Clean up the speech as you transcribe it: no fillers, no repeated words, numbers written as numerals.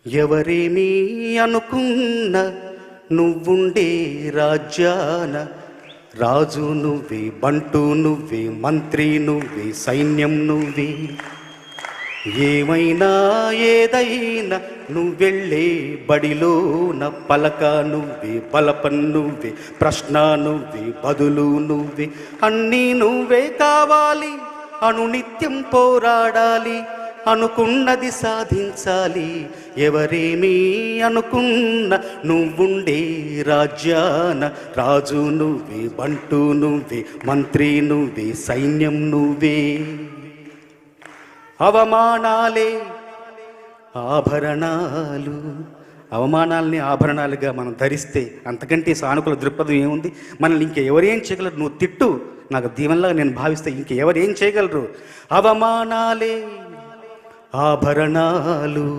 ఎవరేమీ అనుకున్న నువ్వుండే రాజ్యాన రాజు నువ్వే, బంటు నువ్వే, మంత్రి నువ్వే, సైన్యం నువ్వే. ఏమైనా ఏదైనా నువ్వెళ్ళే బడిలోన పలక నువ్వే, బలపం నువ్వే, ప్రశ్న నువ్వే, బదులు నువ్వే. అన్నీ నువ్వే కావాలి, అనునిత్యం పోరాడాలి, అనుకున్నది సాధించాలి. ఎవరేమీ అనుకున్న నువ్వుండే రాజ్యాన రాజు నువ్వే, బంటు నువ్వే, మంత్రి నువ్వే, సైన్యం నువ్వే. అవమానాలే ఆభరణాలు, అవమానాల్ని ఆభరణాలుగా మనం ధరిస్తే అంతకంటే సానుకూల దృక్పథం ఏముంది? మనల్ని ఇంకెవరేం చేయగలరు? నువ్వు తిట్టు, నాకు దీవెనలాగా నేను భావిస్తే ఇంకెవరేం చేయగలరు? అవమానాలే ఆభరణాలు.